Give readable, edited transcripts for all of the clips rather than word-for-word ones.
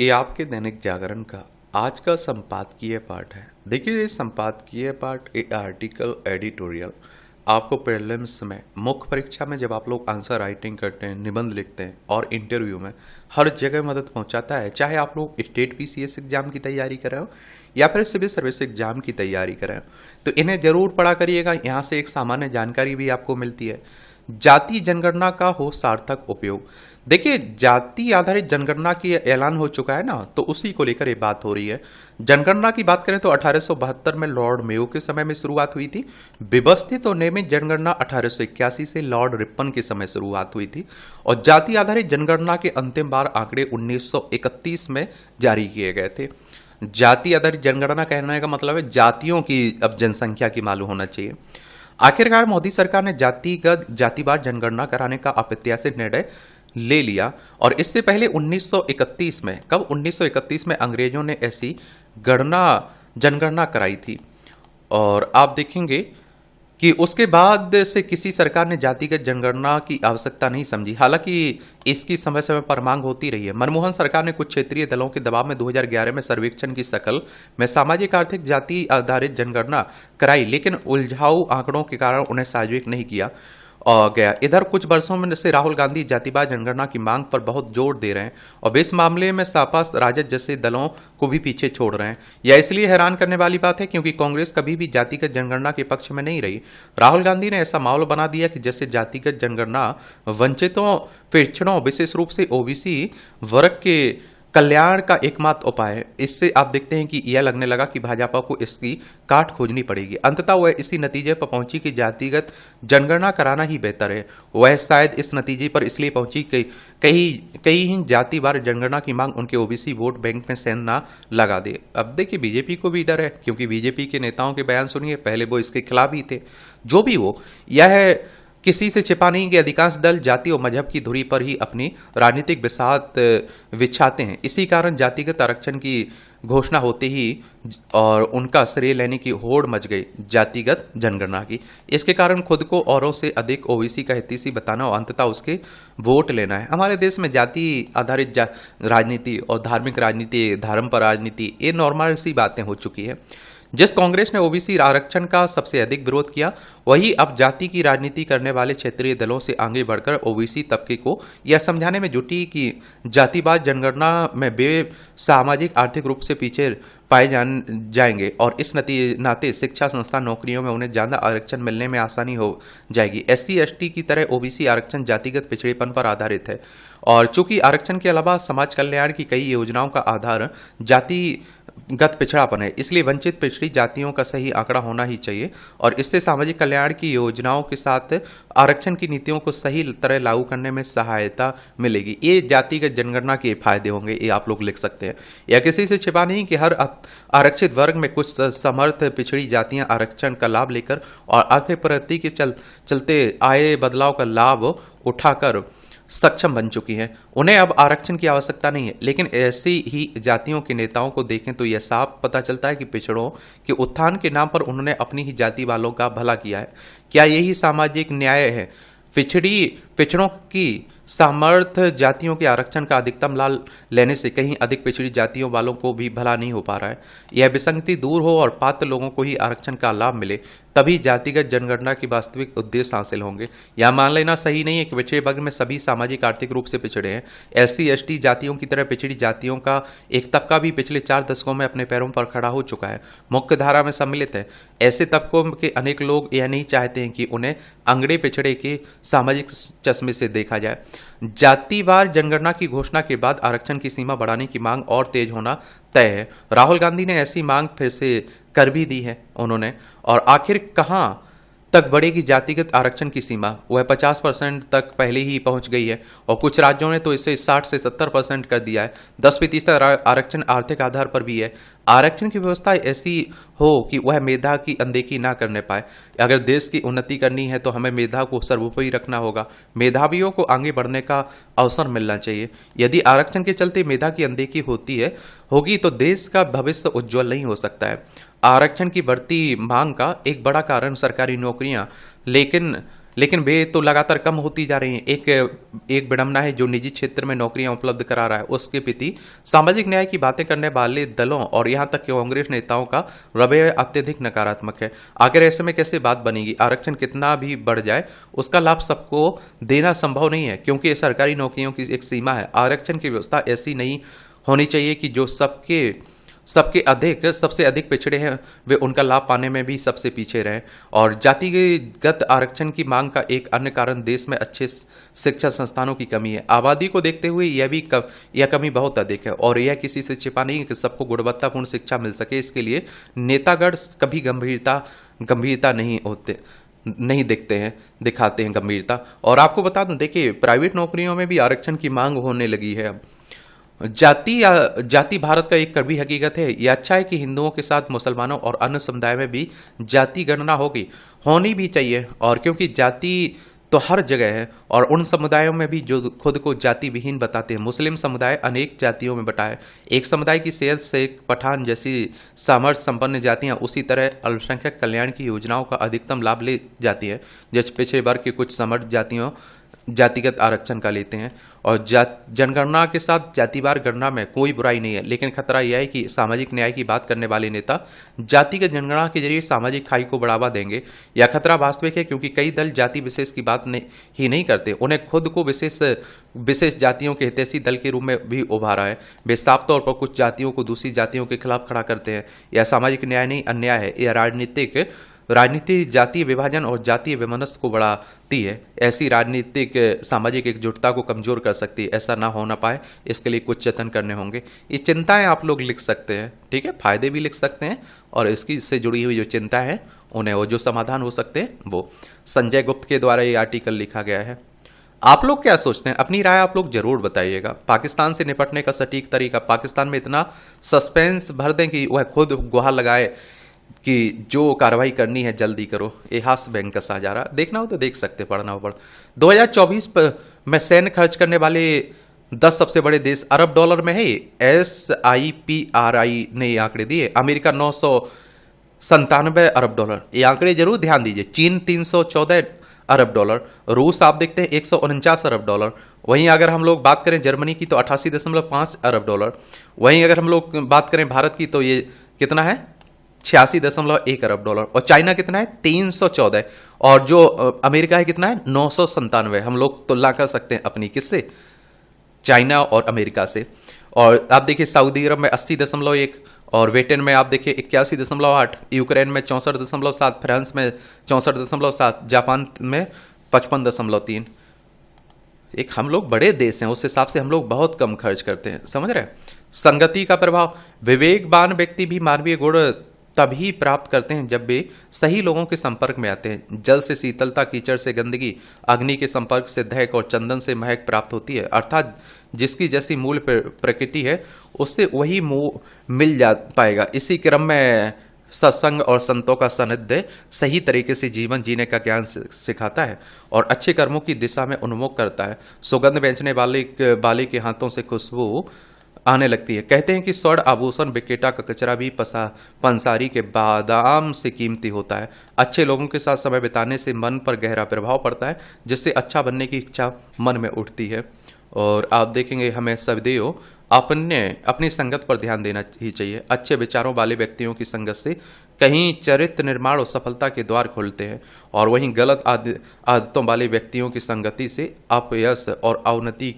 ये आपके दैनिक जागरण का आज का संपादकीय पाठ है। देखिए, ये संपादकीय पाठ एक आर्टिकल एडिटोरियल आपको प्रीलिम्स में, मुख्य परीक्षा में जब आप लोग आंसर राइटिंग करते हैं, निबंध लिखते हैं और इंटरव्यू में हर जगह मदद पहुंचाता है। चाहे आप लोग स्टेट पीसीएस एग्जाम की तैयारी कर रहे हो या फिर सिविल सर्विस एग्जाम की तैयारी कर रहे हो, तो इन्हें जरूर पढ़ा करिएगा। यहाँ से एक सामान्य जानकारी भी आपको मिलती है। जाति जनगणना का हो सार्थक उपयोग। देखिए, जाति आधारित जनगणना की ऐलान हो चुका है ना, तो उसी को लेकर ये बात हो रही है। जनगणना की बात करें तो 1872 में लॉर्ड मेयो के समय में शुरुआत हुई थी। व्यवस्थित और नियमित जनगणना 1881 से लॉर्ड रिपन के समय शुरुआत हुई थी और जाति आधारित जनगणना के अंतिम बार आंकड़े 1931 में जारी किए गए थे। जाति आधारित जनगणना कहने का मतलब है जातियों की अब जनसंख्या की मालूम होना चाहिए। आखिरकार मोदी सरकार ने जातिवार जनगणना कराने का अप्रत्याशित निर्णय ले लिया और इससे पहले 1931 में, कब 1931 में अंग्रेजों ने ऐसी जनगणना कराई थी और आप देखेंगे कि उसके बाद से किसी सरकार ने जातिगत जनगणना की आवश्यकता नहीं समझी। हालांकि इसकी समय समय पर मांग होती रही है। मनमोहन सरकार ने कुछ क्षेत्रीय दलों के दबाव में 2011 में सर्वेक्षण की शकल में सामाजिक आर्थिक जाति आधारित जनगणना कराई, लेकिन उलझाऊ आंकड़ों के कारण उन्हें सार्वजनिक नहीं किया गया। इधर कुछ वर्षों में से राहुल गांधी जातिवार जनगणना की मांग पर बहुत जोर दे रहे हैं और इस मामले में सपा राजद जैसे दलों को भी पीछे छोड़ रहे हैं। यह इसलिए हैरान करने वाली बात है क्योंकि कांग्रेस कभी भी जातिगत जनगणना के पक्ष में नहीं रही। राहुल गांधी ने ऐसा माहौल बना दिया कि जैसे जातिगत जनगणना वंचितों, पिछड़ों, विशेष रूप से ओबीसी वर्ग के कल्याण का एकमात्र उपाय है। इससे आप देखते हैं कि यह लगने लगा कि भाजपा को इसकी काट खोजनी पड़ेगी। अंततः वह इसी नतीजे पर पहुंची कि जातिगत जनगणना कराना ही बेहतर है। वह शायद इस नतीजे पर इसलिए पहुंची कि कई ही जातिवार जनगणना की मांग उनके ओबीसी वोट बैंक में सेंध ना लगा दे। अब देखिए, बीजेपी को भी डर है क्योंकि बीजेपी के नेताओं के बयान सुनिए, पहले वो इसके खिलाफ ही थे। जो भी हो, यह किसी से छिपा नहीं कि अधिकांश दल जाति और मजहब की धुरी पर ही अपनी राजनीतिक बिसात बिछाते हैं। इसी कारण जातिगत आरक्षण की घोषणा होते ही और उनका श्रेय लेने की होड़ मच गई जातिगत जनगणना की। इसके कारण खुद को औरों से अधिक ओबीसी का हितैषी बताना और अंततः उसके वोट लेना है। हमारे देश में जाति आधारित राजनीति और धार्मिक राजनीति, धर्म पर राजनीति, ये नॉर्मल सी बातें हो चुकी है। जिस कांग्रेस ने ओबीसी आरक्षण का सबसे अधिक विरोध किया, वही अब जाति की राजनीति करने वाले क्षेत्रीय दलों से आगे बढ़कर ओबीसी तबके को यह समझाने में जुटी कि जातिवार जनगणना में वे सामाजिक आर्थिक रूप से पीछे पाए जाएंगे और इस नाते शिक्षा संस्थान, नौकरियों में उन्हें ज्यादा आरक्षण मिलने में आसानी हो जाएगी। एससी एसटी की तरह ओबीसी आरक्षण जातिगत पिछड़ेपन पर आधारित है और चूंकि आरक्षण के अलावा समाज कल्याण की कई योजनाओं का आधार जातिगत पिछड़ापन है, इसलिए वंचित पिछड़ी जातियों का सही आंकड़ा होना ही चाहिए और इससे सामाजिक कल्याण की योजनाओं के साथ आरक्षण की नीतियों को सही तरह लागू करने में सहायता मिलेगी। ये जातिगत जनगणना के फायदे होंगे, ये आप लोग लिख सकते हैं। यह किसी से छिपा नहीं कि हर आरक्षित वर्ग में कुछ समर्थ पिछड़ी जातियां आरक्षण का लाभ लेकर और आर्थिक प्रगति के चलते आए बदलाव का लाभ उठाकर सक्षम बन चुकी हैं। उन्हें अब आरक्षण की आवश्यकता नहीं है। लेकिन ऐसी ही जातियों के नेताओं को देखें तो यह साफ पता चलता है कि पिछड़ों के उत्थान के नाम पर उन्होंने अपनी ही जाति वालों का भला किया है। क्या यही सामाजिक न्याय है? पिछड़ों की सामर्थ्य जातियों के आरक्षण का अधिकतम लाभ लेने से कहीं अधिक पिछड़ी जातियों वालों को भी भला नहीं हो पा रहा है। यह विसंगति दूर हो और पात्र लोगों को ही आरक्षण का लाभ मिले, तभी जातिगत जनगणना की वास्तविक उद्देश्य हासिल होंगे। यह मान लेना सही नहीं है कि पिछड़े वर्ग में सभी सामाजिक आर्थिक रूप से पिछड़े हैं। एससी एसटी जातियों की तरह पिछड़ी जातियों का एक तबका भी पिछले 4 दशकों में अपने पैरों पर खड़ा हो चुका है, मुख्य धारा में सम्मिलित है। ऐसे तबकों के अनेक लोग यह नहीं चाहते हैं कि उन्हें अंगड़े पिछड़े के सामाजिक चश्मे से देखा जाए। जातिवार जनगणना की घोषणा के बाद आरक्षण की सीमा बढ़ाने की मांग और तेज होना तय है। राहुल गांधी ने ऐसी मांग फिर से कर भी दी है उन्होंने। और आखिर कहां तक बढ़ेगी जातिगत आरक्षण की सीमा? वह 50% तक पहले ही पहुंच गई है और कुछ राज्यों ने तो इसे 60 से 70% कर दिया है। 10% आरक्षण आर्थिक आधार पर भी है। आरक्षण की व्यवस्था ऐसी हो कि वह मेधा की अनदेखी ना करने पाए। अगर देश की उन्नति करनी है तो हमें मेधा को सर्वोपरि रखना होगा। मेधावियों को आगे बढ़ने का अवसर मिलना चाहिए। यदि आरक्षण के चलते मेधा की अनदेखी होगी तो देश का भविष्य उज्जवल नहीं हो सकता है। आरक्षण की बढ़ती मांग का एक बड़ा कारण सरकारी नौकरियां, लेकिन लेकिन वे तो लगातार कम होती जा रही हैं। एक विडंबना है जो निजी क्षेत्र में नौकरियां उपलब्ध करा रहा है, उसके प्रति सामाजिक न्याय की बातें करने वाले दलों और यहां तक कि कांग्रेस नेताओं का रवैया अत्यधिक नकारात्मक है। आखिर ऐसे में कैसे बात बनेगी? आरक्षण कितना भी बढ़ जाए उसका लाभ सबको देना संभव नहीं है, क्योंकि ये सरकारी नौकरियों की एक सीमा है। आरक्षण की व्यवस्था ऐसी नहीं होनी चाहिए कि जो सबसे अधिक पिछड़े हैं वे उनका लाभ पाने में भी सबसे पीछे रहें। और जातिगत आरक्षण की मांग का एक अन्य कारण देश में अच्छे शिक्षा संस्थानों की कमी है। आबादी को देखते हुए यह कमी बहुत अधिक है, और यह किसी से छिपा नहीं है कि सबको गुणवत्तापूर्ण शिक्षा मिल सके। इसके लिए नेतागण कभी गंभीरता नहीं दिखाते हैं गंभीरता। और आपको बता दूं, देखिए प्राइवेट नौकरियों में भी आरक्षण की मांग होने लगी है अब। जाति भारत का एक कड़वी हकीकत है। यह अच्छा है कि हिंदुओं के साथ मुसलमानों और अन्य समुदाय में भी जाति गणना होनी भी चाहिए, और क्योंकि जाति तो हर जगह है, और उन समुदायों में भी जो खुद को जाति विहीन बताते हैं। मुस्लिम समुदाय अनेक जातियों में बटा है। एक समुदाय की सेहत से पठान जैसी सामर्थ्य संपन्न जातियां उसी तरह अल्पसंख्यक कल्याण की योजनाओं का अधिकतम लाभ ले जाती है, जैसे पिछड़े वर्ग के कुछ समर्थ जातियों जातिगत आरक्षण का लेते हैं। और जनगणना के साथ जातिवार गणना में कोई बुराई नहीं है, लेकिन खतरा यह है कि सामाजिक न्याय की बात करने वाले नेता जातिगत जनगणना के जरिए सामाजिक खाई को बढ़ावा देंगे। यह खतरा वास्तविक है, क्योंकि कई दल जाति विशेष की बात ही नहीं करते। उन्हें खुद को विशेष जातियों के हितैषी दल के रूप में भी उभारा है। वे साफ तौर पर कुछ जातियों को दूसरी जातियों के खिलाफ खड़ा करते हैं। यह सामाजिक न्याय नहीं, अन्याय है। यह राजनीति जातीय विभाजन और जातीय वैमनस्य को बढ़ाती है। ऐसी राजनीतिक सामाजिक एकजुटता को कमजोर कर सकती है। ऐसा ना होना पाए, इसके लिए कुछ यत्न करने होंगे। ये चिंताएं आप लोग लिख सकते हैं, ठीक है, फायदे भी लिख सकते हैं, और इसकी से जुड़ी हुई जो चिंता है उन्हें, वो जो समाधान हो सकते हैं, वो संजय गुप्त के द्वारा ये आर्टिकल लिखा गया है। आप लोग क्या सोचते हैं? अपनी राय आप लोग जरूर बताइएगा। पाकिस्तान से निपटने का सटीक तरीका, पाकिस्तान में इतना सस्पेंस भर दें कि वह खुद गुहार लगाए कि जो कार्रवाई करनी है जल्दी करो। ये हास्य बैंक का सहारा, देखना हो तो देख सकते, पढ़ना हो पढ़। 2024 में सैन्य खर्च करने वाले 10 सबसे बड़े देश अरब डॉलर में है। SIPRI ने ये आंकड़े दिए। अमेरिका 997 अरब डॉलर, ये आंकड़े जरूर ध्यान दीजिए। चीन 314 अरब डॉलर, रूस आप देखते हैं 149 अरब डॉलर। वहीं अगर हम लोग बात करें जर्मनी की तो 88.5 अरब डॉलर। वहीं अगर हम लोग बात करें भारत की तो ये कितना है, 86.1 अरब डॉलर। और चाइना कितना है, 314। और जो अमेरिका है कितना है, 997। हम लोग तुलना कर सकते हैं अपनी किससे, चाइना और अमेरिका से। और आप देखिए सऊदी अरब में 80.1, और ब्रिटेन में आप देखिए 81.8, यूक्रेन में 64.7, फ्रांस में 64.7, जापान में 55.3। एक हम लोग बड़े देश हैं, उस हिसाब से हम लोग बहुत कम खर्च करते हैं, समझ रहे हैं। संगति का प्रभाव, विवेकवान व्यक्ति भी मानवीय गुण तभी प्राप्त करते हैं जब वे सही लोगों के संपर्क में आते हैं। जल से शीतलता, कीचड़ से गंदगी, अग्नि के संपर्क से दहक और चंदन से महक प्राप्त होती है। अर्थात जिसकी जैसी मूल प्रकृति है उससे वही मिल जा पाएगा। इसी क्रम में सत्संग और संतों का सानिध्य सही तरीके से जीवन जीने का ज्ञान सिखाता है और अच्छे कर्मों की दिशा में उन्मुख करता है। सुगंध बेचने वाले के हाथों से खुशबू आने लगती है। कहते हैं कि स्वर्ण आभूषण विक्रेता का कचरा भी पंसारी के बादाम से कीमती होता है। अच्छे लोगों के साथ समय बिताने से मन पर गहरा प्रभाव पड़ता है, जिससे अच्छा बनने की इच्छा मन में उठती है। और आप देखेंगे हमें सदैव अपनी संगत पर ध्यान देना ही चाहिए। अच्छे विचारों वाले व्यक्तियों की संगत से कहीं चरित्र निर्माण और सफलता के द्वार खुलते हैं, और वहीं गलत आदतों वाले व्यक्तियों की संगति से अपयश और अवनति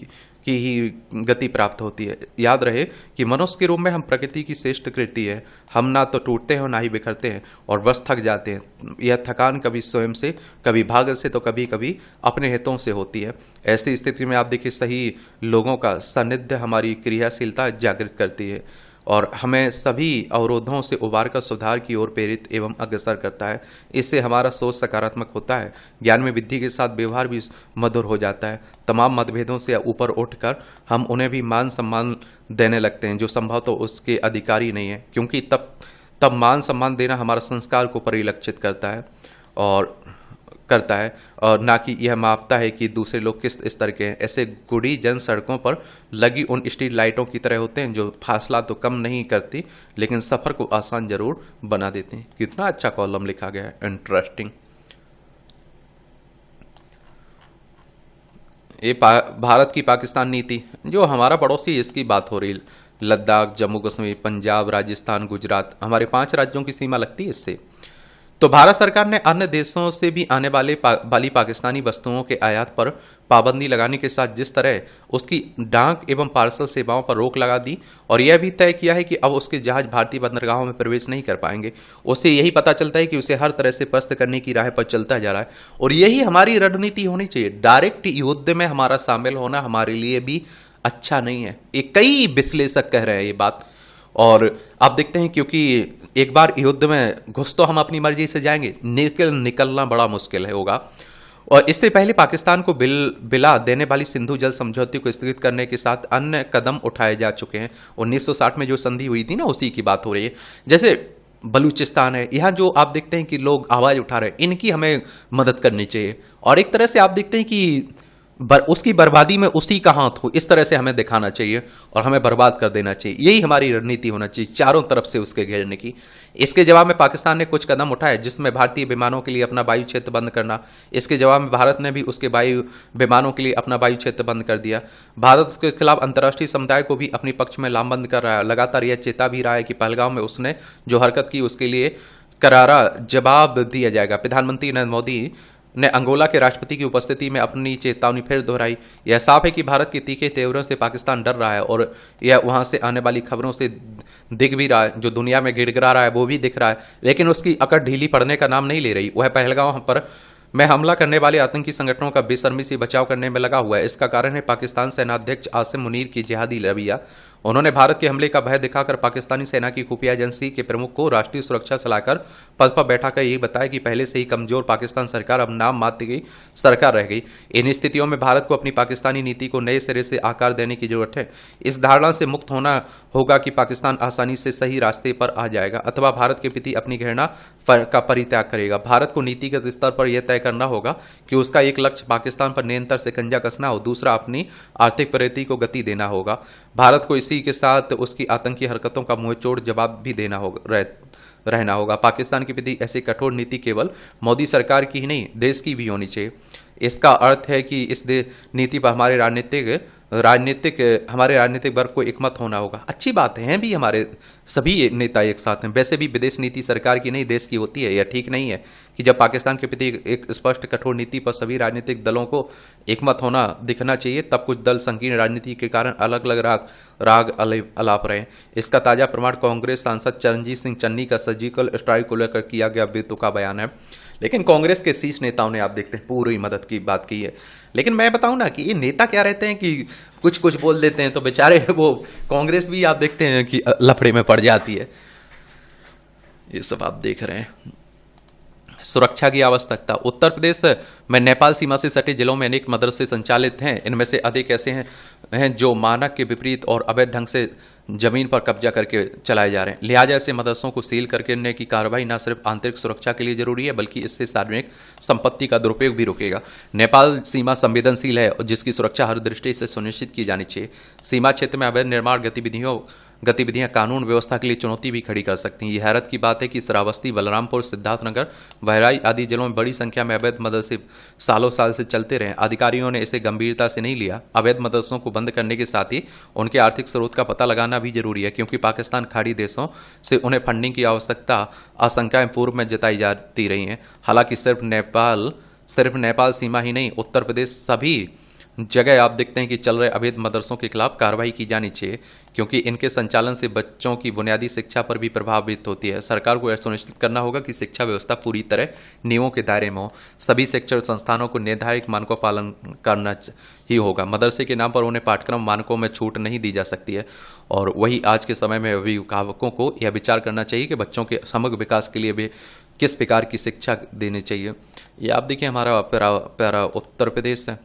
की ही गति प्राप्त होती है। याद रहे कि मनुष्य के रूप में हम प्रकृति की श्रेष्ठ कृति है। हम ना तो टूटते हैं और ना ही बिखरते हैं, और बस थक जाते हैं। यह थकान कभी स्वयं से, कभी भाग्य से, तो कभी कभी अपने हितों से होती है। ऐसी स्थिति में आप देखिए सही लोगों का सानिध्य हमारी क्रियाशीलता जागृत करती है और हमें सभी अवरोधों से उबार कर सुधार की ओर प्रेरित एवं अग्रसर करता है। इससे हमारा सोच सकारात्मक होता है, ज्ञान में वृद्धि के साथ व्यवहार भी मधुर हो जाता है। तमाम मतभेदों से ऊपर उठकर हम उन्हें भी मान सम्मान देने लगते हैं जो संभव तो उसके अधिकारी नहीं है, क्योंकि तब मान सम्मान देना हमारा संस्कार को परिलक्षित करता है और ना कि यह मापता है कि दूसरे लोग किस स्तर के हैं। ऐसे गुड़ी जन सड़कों पर लगी उन स्ट्रीट लाइटों की तरह होते हैं जो फासला तो कम नहीं करती लेकिन सफर को आसान जरूर बना देते हैं। कितना अच्छा कॉलम लिखा गया है, इंटरेस्टिंग। भारत की पाकिस्तान नीति, जो हमारा पड़ोसी है, इसकी बात हो रही। लद्दाख, जम्मू कश्मीर, पंजाब, राजस्थान, गुजरात, हमारे 5 राज्यों की सीमा लगती है इससे। तो भारत सरकार ने अन्य देशों से भी आने वाली पाकिस्तानी वस्तुओं के आयात पर पाबंदी लगाने के साथ जिस तरह उसकी डाक एवं पार्सल सेवाओं पर रोक लगा दी और यह भी तय किया है कि अब उसके जहाज भारतीय बंदरगाहों में प्रवेश नहीं कर पाएंगे। उससे यही पता चलता है कि उसे हर तरह से पस्त करने की राह पर चलता जा रहा है और यही हमारी रणनीति होनी चाहिए। डायरेक्ट युद्ध में हमारा शामिल होना हमारे लिए भी अच्छा नहीं है। ये कई विश्लेषक कह रहे हैं ये बात। और आप देखते हैं, क्योंकि एक बार युद्ध में घुस तो हम अपनी मर्जी से जाएंगे, निकलना बड़ा मुश्किल है होगा। और इससे पहले पाकिस्तान को बिला देने वाली सिंधु जल समझौते को स्थगित करने के साथ अन्य कदम उठाए जा चुके हैं। 1960 में जो संधि हुई थी ना, उसी की बात हो रही है। जैसे बलूचिस्तान है, यहाँ जो आप देखते हैं कि लोग आवाज उठा रहे हैं, इनकी हमें मदद करनी चाहिए। और एक तरह से आप देखते हैं कि उसकी बर्बादी में उसी का हाथ हो, इस तरह से हमें दिखाना चाहिए और हमें बर्बाद कर देना चाहिए। यही हमारी रणनीति होना चाहिए, चारों तरफ से उसके घेरने की। इसके जवाब में पाकिस्तान ने कुछ कदम उठाए, जिसमें भारतीय विमानों के लिए अपना वायु क्षेत्र बंद करना। इसके जवाब में भारत ने भी उसके वायु विमानों के लिए अपना वायु क्षेत्र बंद कर दिया। भारत उसके खिलाफ अंतर्राष्ट्रीय समुदाय को भी अपने पक्ष में लामबंद कर रहा है। लगातार यह चेता भी रहा है कि पहलगाम में उसने जो हरकत की उसके लिए करारा जवाब दिया जाएगा। प्रधानमंत्री नरेंद्र मोदी ने अंगोला के राष्ट्रपति की उपस्थिति में अपनी चेतावनी फिर दोहराई। यह साफ है कि भारत के तीखे तेवरों से पाकिस्तान डर रहा है और यह वहां से आने वाली खबरों से दिख भी रहा है। जो दुनिया में गिड़गिड़ा रहा है वो भी दिख रहा है, लेकिन उसकी अकड़ ढीली पड़ने का नाम नहीं ले रही। वह पहलगाम पर में हमला करने वाले आतंकी संगठनों का बेशर्मी से बचाव करने में लगा हुआ है। इसका कारण है पाकिस्तान सेनाध्यक्ष आसिम मुनीर की जिहादी रवैया। उन्होंने भारत के हमले का भय दिखाकर पाकिस्तानी सेना की खुफिया एजेंसी के प्रमुख को राष्ट्रीय सुरक्षा सलाहकार पद पर बैठाकर यही बताया कि पहले से ही कमजोर पाकिस्तान सरकार अब नाम मात्र की सरकार रह गई। इन स्थितियों में भारत को अपनी पाकिस्तानी नीति को नए सिरे से आकार देने की जरूरत है। इस धारणा से मुक्त होना होगा कि पाकिस्तान आसानी से सही रास्ते पर आ जाएगा अथवा भारत के प्रति अपनी घृणा का परित्याग करेगा। भारत को नीतिगत स्तर पर यह तय करना होगा कि उसका एक लक्ष्य पाकिस्तान पर निरंतर शिकंजा कसना हो, दूसरा अपनी आर्थिक प्रगति को गति देना होगा। भारत को इसी के साथ उसकी आतंकी हरकतों का मुंहतोड़ जवाब भी देना होगा, रहना होगा। पाकिस्तान के प्रति ऐसी कठोर नीति केवल मोदी सरकार की ही नहीं, देश की भी होनी चाहिए। इसका अर्थ है कि इस नीति पर हमारे राजनीतिक वर्ग को एकमत होना होगा। अच्छी बात है भी, हमारे सभी नेता एक साथ हैं। वैसे भी विदेश नीति सरकार की नहीं, देश की होती है। यह ठीक नहीं है कि जब पाकिस्तान के प्रति एक स्पष्ट कठोर नीति पर सभी राजनीतिक दलों को एकमत होना दिखना चाहिए, तब कुछ दल संकीर्ण राजनीति के कारण अलग अलग राग अलाप रहे। इसका ताजा प्रमाण कांग्रेस सांसद चरणजीत सिंह चन्नी का सर्जिकल स्ट्राइक को लेकर किया गया बेतुका बयान है। लेकिन कांग्रेस के शीर्ष नेताओं ने आप देखते हैं पूरी मदद की बात की है। लेकिन मैं बताऊं ना कि ये नेता क्या रहते हैं कि कुछ कुछ बोल देते हैं तो बेचारे वो कांग्रेस भी आप देखते हैं कि लफड़े में पड़ जाती है। ये सब आप देख रहे हैं। सुरक्षा की आवश्यकता। उत्तर प्रदेश में नेपाल सीमा से सटे जिलों में अनेक मदरसे संचालित हैं। इनमें से अधिक ऐसे हैं जो मानक के विपरीत और अवैध ढंग से जमीन पर कब्जा करके चलाए जा रहे हैं। लिहाजा ऐसे मदरसों को सील करने की कार्रवाई न सिर्फ आंतरिक सुरक्षा के लिए जरूरी है, बल्कि इससे सार्वजनिक संपत्ति का दुरुपयोग भी रुकेगा। नेपाल सीमा संवेदनशील है, जिसकी सुरक्षा हर दृष्टि से सुनिश्चित की जानी चाहिए। सीमा क्षेत्र में अवैध निर्माण गतिविधियां कानून व्यवस्था के लिए चुनौती भी खड़ी कर सकती हैं। यह हैरत की बात है कि श्रावस्ती, बलरामपुर, सिद्धार्थनगर, बहराइच आदि जिलों में बड़ी संख्या में अवैध मदरसे सालों साल से चलते रहे। अधिकारियों ने इसे गंभीरता से नहीं लिया। अवैध मदरसों को बंद करने के साथ ही उनके आर्थिक स्रोत का पता लगाना भी जरूरी है, क्योंकि पाकिस्तान खाड़ी देशों से उन्हें फंडिंग की आवश्यकता आशंकाएं पूर्व में जताई जाती रही हैं। हालांकि सिर्फ नेपाल सीमा ही नहीं, उत्तर प्रदेश सभी जगह आप देखते हैं कि चल रहे अवैध मदरसों के खिलाफ कार्रवाई की जानी चाहिए, क्योंकि इनके संचालन से बच्चों की बुनियादी शिक्षा पर भी प्रभावित होती है। सरकार को यह सुनिश्चित करना होगा कि शिक्षा व्यवस्था पूरी तरह नियमों के दायरे में हो। सभी शिक्षण संस्थानों को निर्धारित मानकों का पालन करना ही होगा। मदरसे के नाम पर उन्हें पाठ्यक्रम मानकों में छूट नहीं दी जा सकती है। और वही आज के समय में अभिभावकों को यह विचार करना चाहिए कि बच्चों के समग्र विकास के लिए भी किस प्रकार की शिक्षा देनी चाहिए। ये आप देखिए हमारा प्यारा उत्तर प्रदेश है।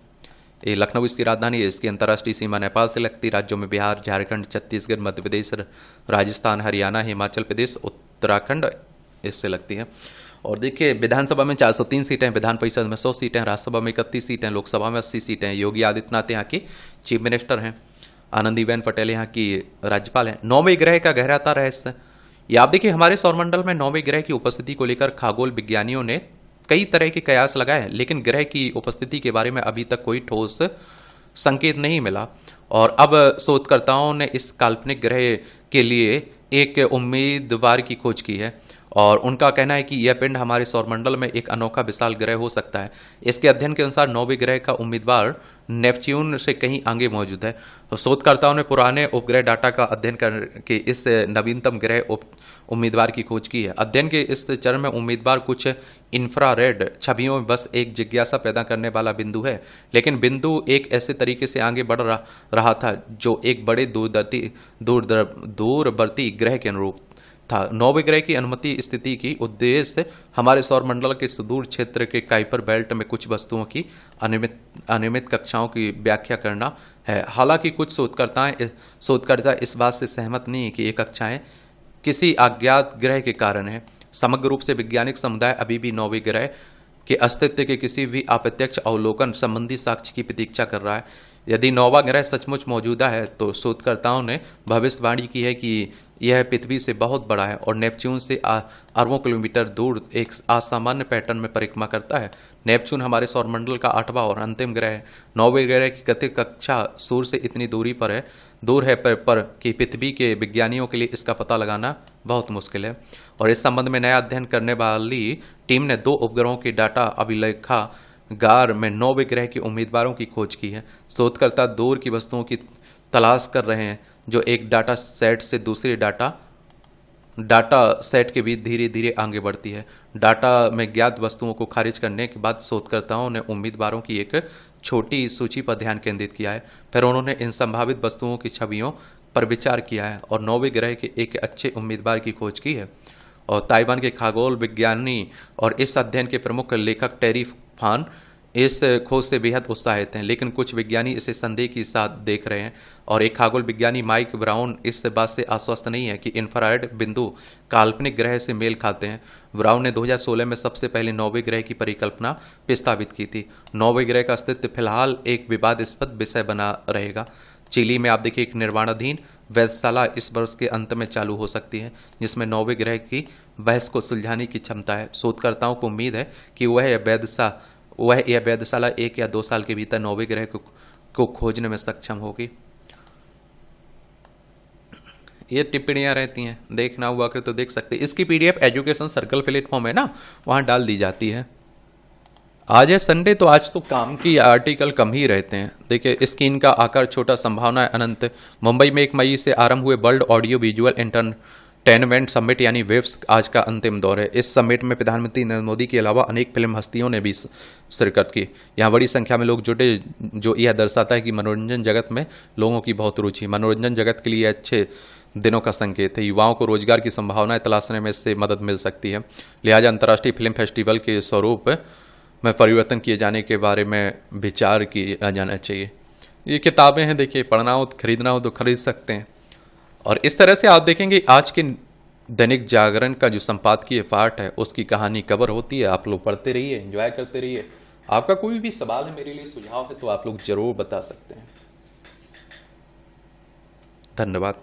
ये लखनऊ इसकी राजधानी है। इसकी अंतर्राष्ट्रीय सीमा नेपाल से लगती राज्यों में बिहार, झारखंड, छत्तीसगढ़, मध्य प्रदेश, राजस्थान, हरियाणा, हिमाचल प्रदेश, उत्तराखंड इससे लगती है। और देखिए विधानसभा में 403 सीटें, विधान परिषद में 100 सीटें, राज्यसभा में 31 सीटें, लोकसभा में 80 सीटें। योगी आदित्यनाथ यहाँ की चीफ मिनिस्टर हैं। आनंदीबेन पटेल यहाँ की राज्यपाल हैं। 9वें ग्रह का गहराता रहस्य। ये आप देखिए हमारे सौरमंडल में 9वें ग्रह की उपस्थिति को लेकर खगोल विज्ञानियों ने कई तरह के कयास लगाए हैं, लेकिन ग्रह की उपस्थिति के बारे में अभी तक कोई ठोस संकेत नहीं मिला। और अब शोधकर्ताओं ने इस काल्पनिक ग्रह के लिए एक उम्मीदवार की खोज की है और उनका कहना है कि यह पिंड हमारे सौरमंडल में एक अनोखा विशाल ग्रह हो सकता है। इसके अध्ययन के अनुसार नौवें ग्रह का उम्मीदवार नेपच्यून से कहीं आगे मौजूद है। तो शोधकर्ताओं ने पुराने उपग्रह डाटा का अध्ययन करके इस नवीनतम ग्रह उम्मीदवार की खोज की है। अध्ययन के इस चरण में उम्मीदवार कुछ इंफ्रारेड छवियों में बस एक जिज्ञासा पैदा करने वाला बिंदु है, लेकिन बिंदु एक ऐसे तरीके से आगे बढ़ रहा था जो एक बड़े दूरवर्ती ग्रह के अनुरूप था। नौवें ग्रह की अनुमति स्थिति की उद्देश्य हमारे सौरमंडल के सुदूर क्षेत्र के काइपर बेल्ट में कुछ वस्तुओं की अनियमित कक्षाओं की व्याख्या करना है। हालांकि कुछ शोधकर्ता इस बात से सहमत नहीं है कि ये कक्षाएं किसी अज्ञात ग्रह के कारण है। समग्र रूप से वैज्ञानिक समुदाय अभी भी नौवें ग्रह के अस्तित्व के किसी भी अप्रत्यक्ष अवलोकन संबंधी साक्ष्य की प्रतीक्षा कर रहा है। यदि नौवा ग्रह सचमुच मौजूदा है तो शोधकर्ताओं ने भविष्यवाणी की है कि यह पृथ्वी से बहुत बड़ा है और नेपच्यून से अरबों किलोमीटर दूर एक असामान्य पैटर्न में परिक्रमा करता है। नेपच्यून हमारे सौरमंडल का 8वां और अंतिम ग्रह है। नौवें ग्रह की गतिज कक्षा सूर्य से इतनी दूर है पर कि पृथ्वी के विज्ञानियों के लिए इसका पता लगाना बहुत मुश्किल है। और इस संबंध में नया अध्ययन करने वाली टीम ने 2 उपग्रहों के डाटा अभिलेखागार में नौवें ग्रह के उम्मीदवारों की खोज की है। शोधकर्ता दूर की वस्तुओं की तलाश कर रहे हैं जो एक डाटा सेट से दूसरे डाटा सेट के बीच धीरे धीरे आगे बढ़ती है। डाटा में ज्ञात वस्तुओं को खारिज करने के बाद शोधकर्ताओं ने उम्मीदवारों की एक छोटी सूची पर ध्यान केंद्रित किया है। फिर उन्होंने इन संभावित वस्तुओं की छवियों पर विचार किया है और नौवें ग्रह के एक अच्छे उम्मीदवार की खोज की है। और ताइवान के खगोल विज्ञानी और इस अध्ययन के प्रमुख लेखक टेरी फान इस खोज से बेहद उत्साहित हैं, लेकिन कुछ विज्ञानी इसे संदेह के साथ देख रहे हैं। और एक खगोल विज्ञानी माइक ब्राउन इस बात से आश्वस्त नहीं है कि इंफ्रारेड बिंदु काल्पनिक ग्रह से मेल खाते हैं। ब्राउन ने 2016 में सबसे पहले नौवें ग्रह की परिकल्पना प्रस्तावित की थी। नौवें ग्रह का अस्तित्व फिलहाल एक विवादास्पद विषय बना रहेगा। चिली में आप देखिए एक निर्माणाधीन वेधशाला इस वर्ष के अंत में चालू हो सकती है, जिसमें नौवें ग्रह की बहस को सुलझाने की क्षमता है। शोधकर्ताओं को उम्मीद है कि यह वेधशाला 1 या 2 साल के भीतर नौवें ग्रह को खोजने में सक्षम होगी। ये टिप्पणियां रहती हैं, देखना हुआ कर तो देख सकते हैं। इसकी PDF एजुकेशन सर्कल प्लेटफॉर्म है ना, वहां डाल दी जाती है। आज है संडे तो आज तो काम की आर्टिकल कम ही रहते हैं। देखिए स्क्रीन का आकार छोटा, संभावना अनंत। मुंबई में 1 मई से आरंभ हुए world audio visual entertainment summit यानी वेव्स आज का अंतिम दौर है। इस समिट में प्रधानमंत्री नरेंद्र मोदी के अलावा अनेक फिल्म हस्तियों ने भी शिरकत की। यहाँ बड़ी संख्या में लोग जुटे, जो यह दर्शाता है कि मनोरंजन जगत में लोगों की बहुत रुचि। मनोरंजन जगत के लिए अच्छे दिनों का संकेत है। युवाओं को रोजगार की संभावनाएं तलाशने में इससे मदद मिल सकती है। लिहाजा अंतर्राष्ट्रीय फिल्म फेस्टिवल के स्वरूप में परिवर्तन किए जाने के बारे में विचार किया जाना चाहिए। ये किताबें हैं, देखिए पढ़ना हो तो खरीदना हो तो खरीद सकते हैं। और इस तरह से आप देखेंगे आज के दैनिक जागरण का जो संपादकीय पार्ट है उसकी कहानी कवर होती है। आप लोग पढ़ते रहिए, एंजॉय करते रहिए। आपका कोई भी सवाल है, मेरे लिए सुझाव है तो आप लोग जरूर बता सकते हैं। धन्यवाद।